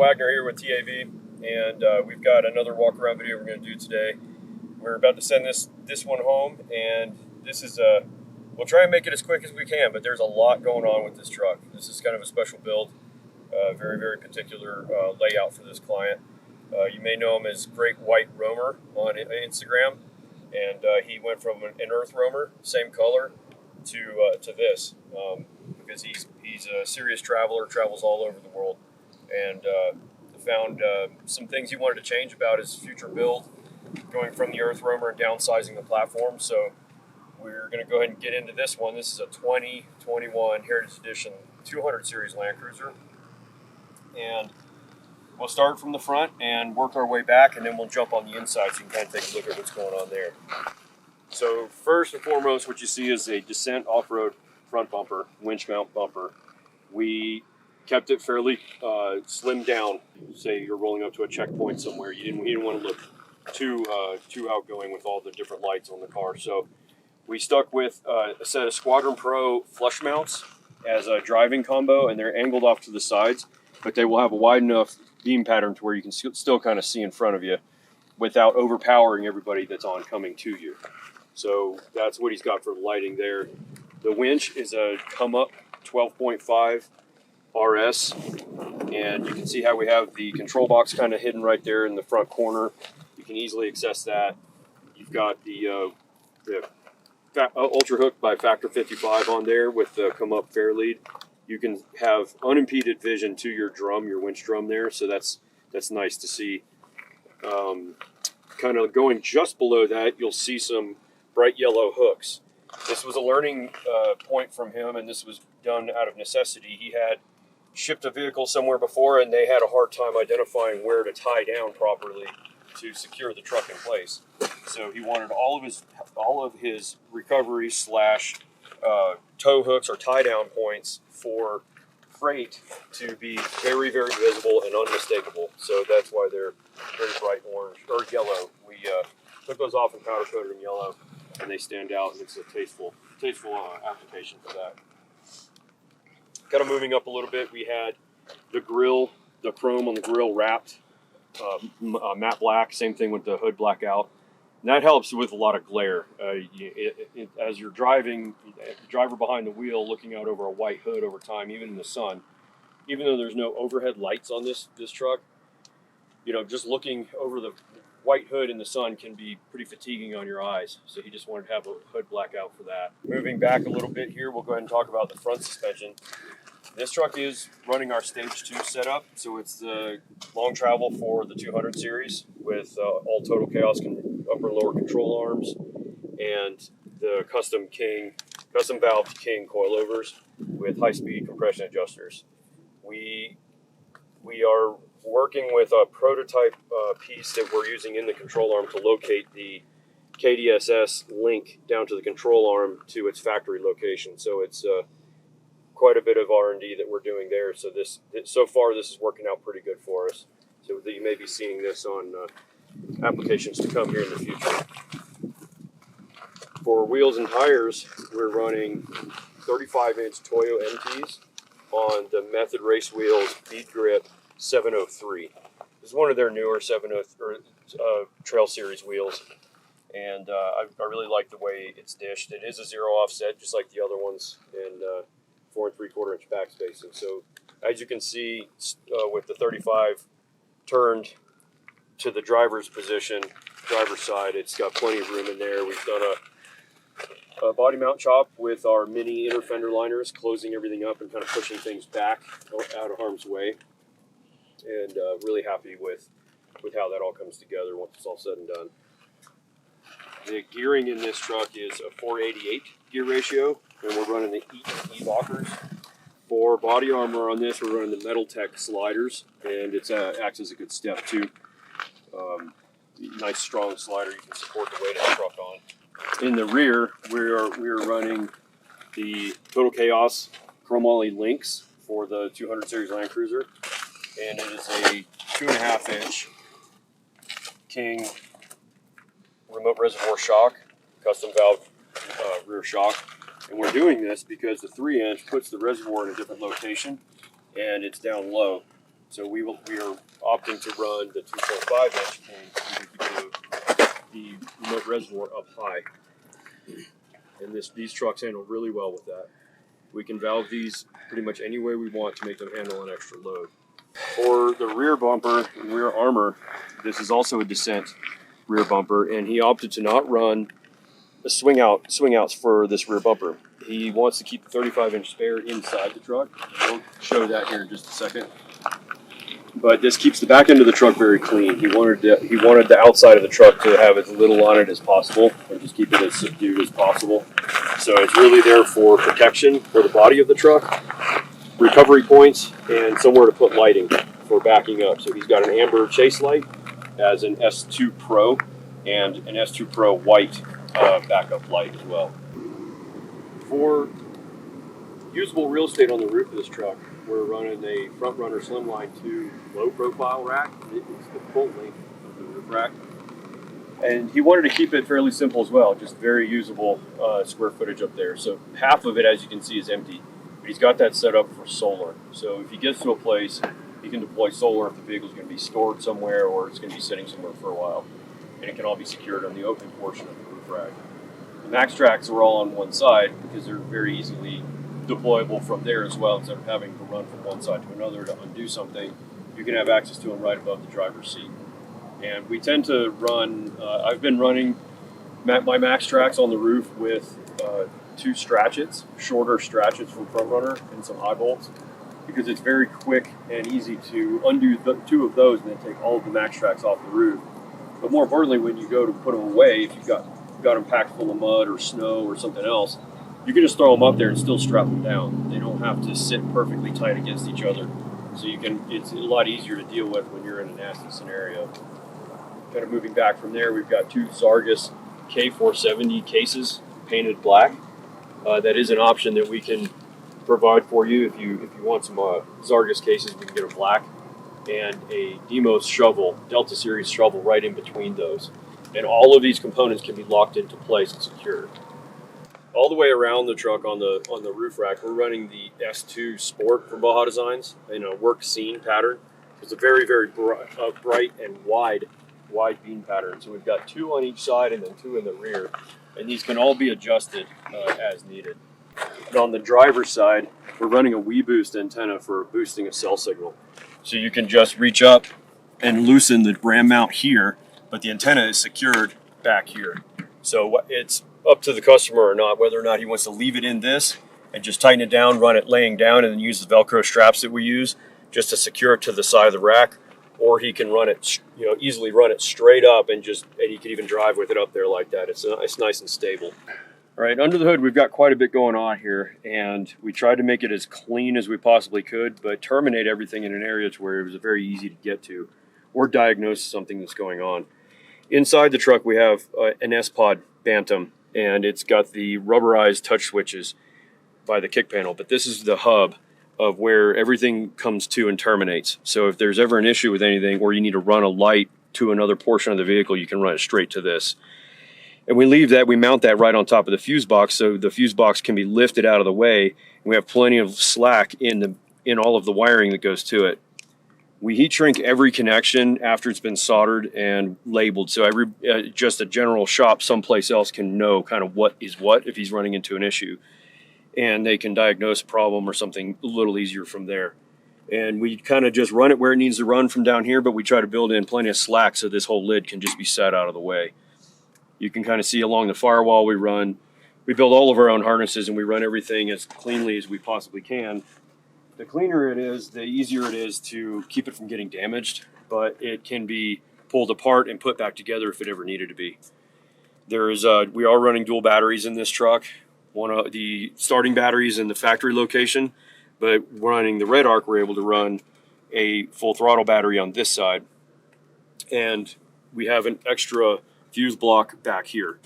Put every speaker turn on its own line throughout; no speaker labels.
Wagner here with TAV, and we've got another walk around video we're going to do today. We're about to send this one home, and this is we'll try and make it as quick as we can, but there's a lot going on with this truck. This is kind of a special build, very, very particular layout for this client. You may know him as Great White Roamer on Instagram, and he went from an Earthroamer, same color, to this, because he's a serious traveler, travels all over the world, and found some things he wanted to change about his future build, going from the Earthroamer and downsizing the platform. So we're going to go ahead and get into this one. This is a 2021 Heritage Edition 200 Series Land Cruiser, and we'll start from the front and work our way back, and then we'll jump on the inside so you can kind of take a look at what's going on there. So first and foremost, what you see is a Descent off-road front bumper, winch mount bumper. We kept it fairly slimmed down. Say you're rolling up to a checkpoint somewhere, you didn't want to look too outgoing with all the different lights on the car. So we stuck with a set of Squadron Pro flush mounts as a driving combo, and they're angled off to the sides, but they will have a wide enough beam pattern to where you can still kind of see in front of you without overpowering everybody that's oncoming to you. So that's what he's got for lighting there. The winch is a come up 12.5 RS, and you can see how we have the control box kind of hidden right there in the front corner. You can easily access that. You've got the Ultra Hook by Factor 55 on there with the come up fair lead. You can have unimpeded vision to your drum, your winch drum there, so that's nice to see. Kind of going just below that, you'll see some bright yellow hooks. This was a learning point from him, and this was done out of necessity. He had shipped a vehicle somewhere before, and they had a hard time identifying where to tie down properly to secure the truck in place. So he wanted all of his recovery / tow hooks or tie down points for freight to be very, very visible and unmistakable. So that's why they're very bright orange or yellow. We took those off and powder coated them yellow, and they stand out, and it's a tasteful application for that. Kind of moving up a little bit, we had the grill, the chrome on the grill wrapped matte black. Same thing with the hood blackout. And that helps with a lot of glare. As you're driving, the driver behind the wheel looking out over a white hood over time, even in the sun, even though there's no overhead lights on this truck, just looking over the white hood in the sun can be pretty fatiguing on your eyes. So he just wanted to have a hood blackout for that. Moving back a little bit here, we'll go ahead and talk about the front suspension. This truck is running our Stage 2 setup, so it's the long travel for the 200 series with all Total Chaos upper and lower control arms and the custom valved King coilovers with high-speed compression adjusters. We are working with a prototype piece that we're using in the control arm to locate the KDSS link down to the control arm to its factory location. So it's quite a bit of R&D that we're doing there. So so far this is working out pretty good for us. So that you may be seeing this on applications to come here in the future. For wheels and tires, we're running 35-inch Toyo MTs on the Method Race Wheels Bead Grip 703. This is one of their newer 703 Trail Series wheels, and I really like the way it's dished. It is a zero offset, just like the other ones, and 4 3/4 inch back spacing. So as you can see, with the 35 turned to the driver's side, it's got plenty of room in there. We've done a body mount chop with our mini inner fender liners, closing everything up and kind of pushing things back out of harm's way. And really happy with how that all comes together once it's all said and done. The gearing in this truck is a 488 gear ratio, and we're running the Eaton E-Lockers. For body armor on this, we're running the Metal Tech sliders, and it acts as a good step too. Nice strong slider you can support the weight of the truck on. In the rear, we're running the Total Chaos Chromoly links for the 200 Series Land Cruiser, and it is a 2.5-inch King remote reservoir shock, custom valve rear shock. And we're doing this because the 3-inch puts the reservoir in a different location, and it's down low. So we are opting to run the 2.5 inch and the remote reservoir up high. And these trucks handle really well with that. We can valve these pretty much any way we want to make them handle an extra load. For the rear bumper and rear armor, this is also a descent rear bumper, and he opted to not run the swing outs for this rear bumper. He wants to keep the 35-inch spare inside the truck. We'll show that here in just a second. But this keeps the back end of the truck very clean. He wanted the outside of the truck to have as little on it as possible, and just keep it as subdued as possible. So it's really there for protection for the body of the truck, recovery points, and somewhere to put lighting for backing up. So he's got an amber chase light as an S2 Pro and an S2 Pro white backup light as well. For usable real estate on the roof of this truck, we're running a front runner slimline 2 low profile rack. It's the full length of the roof rack. And he wanted to keep it fairly simple as well, just very usable square footage up there. So half of it, as you can see, is empty. But he's got that set up for solar. So if he gets to a place, he can deploy solar if the vehicle's going to be stored somewhere or it's going to be sitting somewhere for a while. And it can all be secured on the open portion of the roof rack. The max tracks are all on one side because they're very easily deployable from there as well. Instead of having to run from one side to another to undo something, you can have access to them right above the driver's seat. And we tend to run, I've been running my max tracks on the roof with 2 stratchets, shorter stratchets from front runner and some eye bolts, because it's very quick and easy to undo 2 of those and then take all of the max tracks off the roof. But more importantly, when you go to put them away, if you've got them packed full of mud or snow or something else, you can just throw them up there and still strap them down. They don't have to sit perfectly tight against each other. So it's a lot easier to deal with when you're in a nasty scenario. Kind of moving back from there, we've got 2 Zargus K470 cases painted black. That is an option that we can provide for you if you want some Zargus cases. We can get them black, and a Demos shovel, Delta Series shovel, right in between those. And all of these components can be locked into place and secured. All the way around the truck on the roof rack, we're running the S2 Sport from Baja Designs in a work scene pattern. It's a very, very bright and wide beam pattern. So we've got 2 on each side and then 2 in the rear. And these can all be adjusted as needed. And on the driver's side, we're running a WeBoost antenna for boosting a cell signal. So you can just reach up and loosen the ram mount here, but the antenna is secured back here. So it's up to the customer or not, whether or not he wants to leave it in this and just tighten it down, run it laying down, and then use the Velcro straps that we use just to secure it to the side of the rack, or he can run it, easily run it straight up and he can even drive with it up there like that. It's nice and stable. All right, under the hood, we've got quite a bit going on here, and we tried to make it as clean as we possibly could, but terminate everything in an area to where it was very easy to get to or diagnose something that's going on. Inside the truck, we have an S-Pod Bantam, and it's got the rubberized touch switches by the kick panel, but this is the hub of where everything comes to and terminates. So if there's ever an issue with anything, or you need to run a light to another portion of the vehicle, you can run it straight to this. And we mount that right on top of the fuse box, so the fuse box can be lifted out of the way, and we have plenty of slack in all of the wiring that goes to it. We heat shrink every connection after it's been soldered and labeled, so just a general shop someplace else can know kind of what is what if he's running into an issue, and they can diagnose a problem or something a little easier from there. And we kind of just run it where it needs to run from down here, but we try to build in plenty of slack so this whole lid can just be set out of the way. You can kind of see along the firewall we build all of our own harnesses, and we run everything as cleanly as we possibly can. The cleaner it is, the easier it is to keep it from getting damaged, but it can be pulled apart and put back together if it ever needed to be. We are running dual batteries in this truck. One of the starting batteries in the factory location, but running the Red Arc, we're able to run a full throttle battery on this side. And we have an extra fuse block back here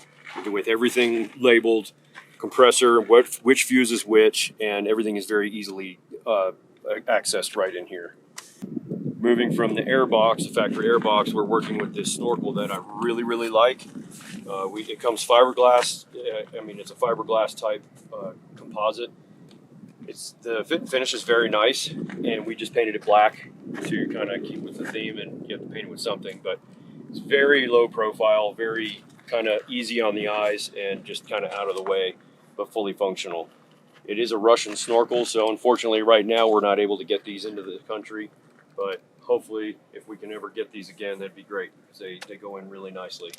with everything labeled, compressor, which fuse is which, and everything is very easily accessed right in here. Moving from the airbox, the factory airbox, we're working with this snorkel that I really, really like. It comes fiberglass. It's a fiberglass type composite. The fit and finish is very nice, and we just painted it black So you kind of keep with the theme and you have to paint it with something, but it's very low profile, very kind of easy on the eyes and just kind of out of the way, but fully functional. It is a Russian snorkel, so unfortunately right now we're not able to get these into the country, but hopefully if we can ever get these again, that'd be great because they go in really nicely.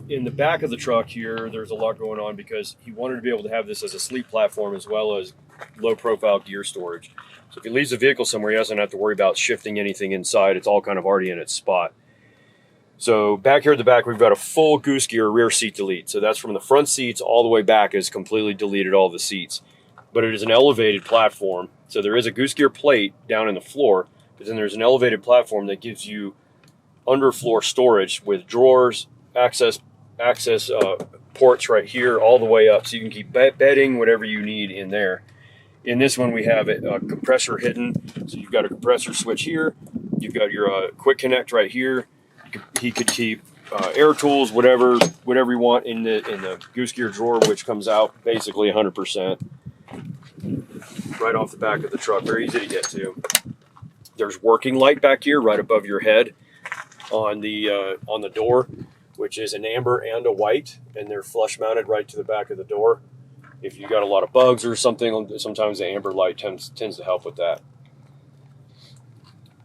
In the back of the truck here, there's a lot going on because he wanted to be able to have this as a sleep platform as well as low profile gear storage. So if he leaves the vehicle somewhere, he doesn't have to worry about shifting anything inside. It's all kind of already in its spot. So back here at the back, we've got a full goose gear rear seat delete. So that's from the front seats all the way back is completely deleted all the seats. But it is an elevated platform. So there is a goose gear plate down in the floor, but then there's an elevated platform that gives you underfloor storage with drawers, access ports right here all the way up. So you can keep bedding, whatever you need in there. In this one, we have a compressor hidden. So you've got a compressor switch here. You've got your quick connect right here. He could keep air tools, whatever you want in the goose gear drawer, which comes out basically 100%. Right off the back of the truck, very easy to get to. There's working light back here, right above your head, on the door, which is an amber and a white, and they're flush mounted right to the back of the door. If you got a lot of bugs or something, sometimes the amber light tends to help with that.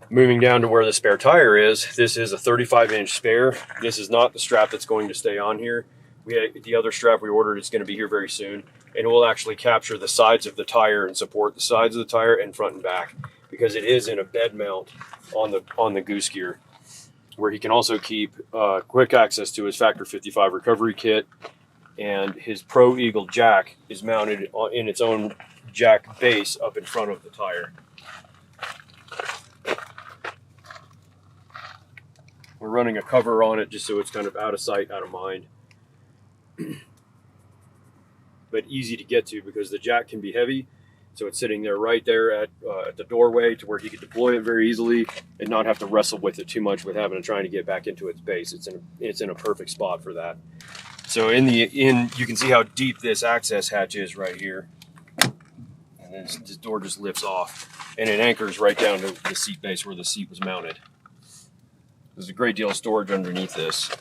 Moving down to where the spare tire is, this is a 35-inch spare. This is not the strap that's going to stay on here. The other strap we ordered is going to be here very soon, and it will actually capture the sides of the tire and support the sides of the tire and front and back, because it is in a bed mount on the goose gear, where he can also keep quick access to his Factor 55 recovery kit, and his Pro Eagle jack is mounted in its own jack base up in front of the tire. We're running a cover on it just so it's kind of out of sight, out of mind. But easy to get to because the jack can be heavy. So it's sitting there right there at the doorway to where he could deploy it very easily and not have to wrestle with it too much with having to try to get back into its base. It's in a perfect spot for that. So you can see how deep this access hatch is right here. And then this door just lifts off and it anchors right down to the seat base where the seat was mounted. There's a great deal of storage underneath this.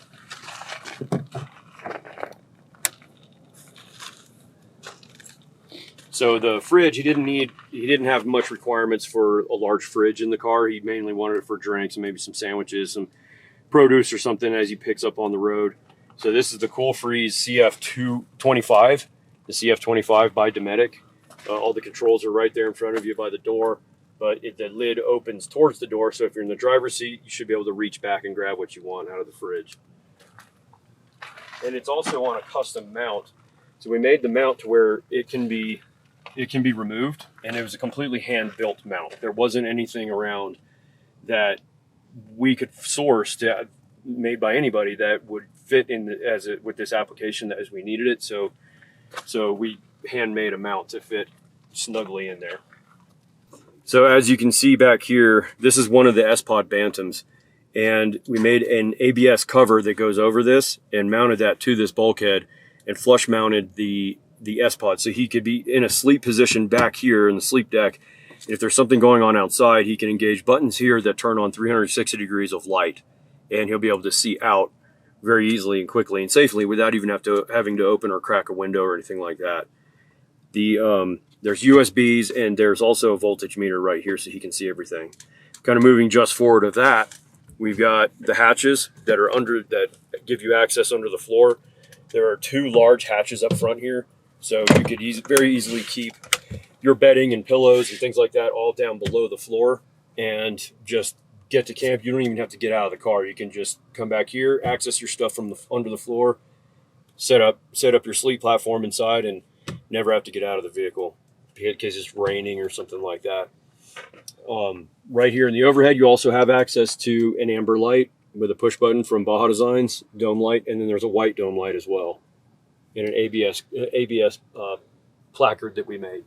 So the fridge, he didn't have much requirements for a large fridge in the car. He mainly wanted it for drinks and maybe some sandwiches, some produce or something as he picks up on the road. So this is the Cool Freeze CF225, the CF25 by Dometic. All the controls are right there in front of you by the door, but the lid opens towards the door. So if you're in the driver's seat, you should be able to reach back and grab what you want out of the fridge. And it's also on a custom mount. So we made the mount to where it can be removed, and it was a completely hand-built mount. There wasn't anything around that we could source made by anybody that would fit in with this application as we needed it. So we handmade a mount to fit snugly in there. So as you can see back here, this is one of the S-Pod Bantams, and we made an ABS cover that goes over this and mounted that to this bulkhead and flush mounted the S-Pod, so he could be in a sleep position back here in the sleep deck. If there's something going on outside, he can engage buttons here that turn on 360 degrees of light, and he'll be able to see out very easily and quickly and safely without even having to open or crack a window or anything like that. There's USBs, and there's also a voltage meter right here so he can see everything. Kind of moving just forward of that, we've got the hatches that give you access under the floor. There are two large hatches up front here, so you could very easily keep your bedding and pillows and things like that all down below the floor and just get to camp. You don't even have to get out of the car. You can just come back here, access your stuff from under the floor, set up your sleep platform inside, and never have to get out of the vehicle in case it's raining or something like that. Right here in the overhead, you also have access to an amber light with a push button from Baja Designs, dome light, and then there's a white dome light as well, and an ABS placard that we made.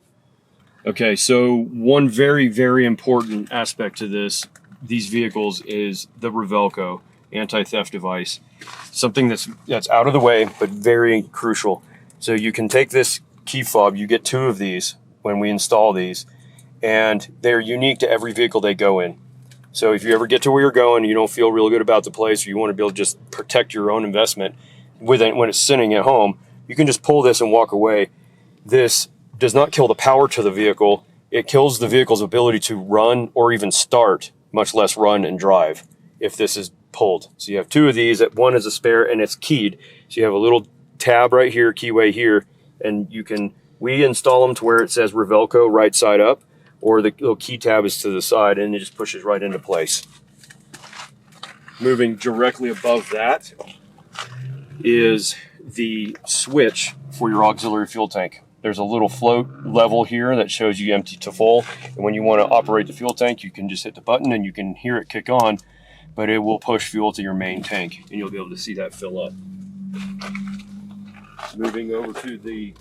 Okay, so one very, very important aspect to these vehicles is the Revelco anti-theft device. Something that's out of the way, but very crucial. So you can take this key fob, you get two of these when we install these, and they're unique to every vehicle they go in. So if you ever get to where you're going, you don't feel real good about the place, or you want to be able to just protect your own investment with it when it's sitting at home, you can just pull this and walk away. This does not kill the power to the vehicle. It kills the vehicle's ability to run or even start, much less run and drive, if this is pulled. So you have two of these. One is a spare and it's keyed. So you have a little tab right here, keyway here, and we install them to where it says Revelco right side up, or the little key tab is to the side, and it just pushes right into place. Moving directly above that is the switch for your auxiliary fuel tank. There's a little float level here that shows you empty to full, and when you want to operate the fuel tank, you can just hit the button and you can hear it kick on, but it will push fuel to your main tank, and you'll be able to see that fill up. Moving over to the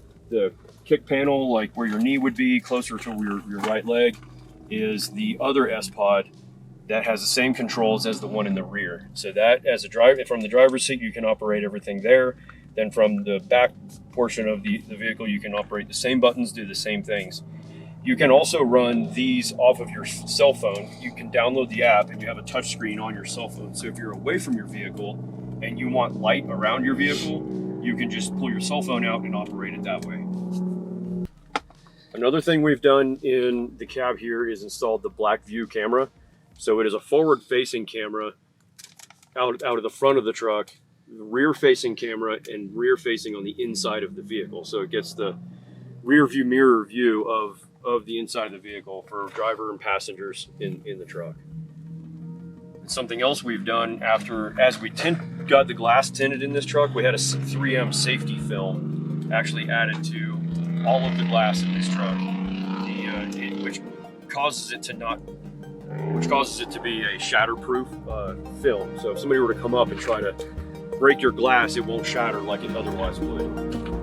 kick panel, like where your knee would be, closer to your right leg, is the other S-Pod that has the same controls as the one in the rear. So that, as a driver, from the driver's seat, you can operate everything there. Then from the back portion of the vehicle, you can operate the same buttons, do the same things. You can also run these off of your cell phone. You can download the app and you have a touch screen on your cell phone. So if you're away from your vehicle and you want light around your vehicle, you can just pull your cell phone out and operate it that way. Another thing we've done in the cab here is installed the Black View camera. So it is a forward-facing camera out of the front of the truck, rear-facing camera, and rear-facing on the inside of the vehicle. So it gets the rear view mirror view of the inside of the vehicle for driver and passengers in the truck. And something else we've done as we got the glass tinted in this truck, we had a 3M safety film actually added to all of the glass in this truck, which causes it to be a shatterproof film. So if somebody were to come up and try to break your glass, it won't shatter like it otherwise would.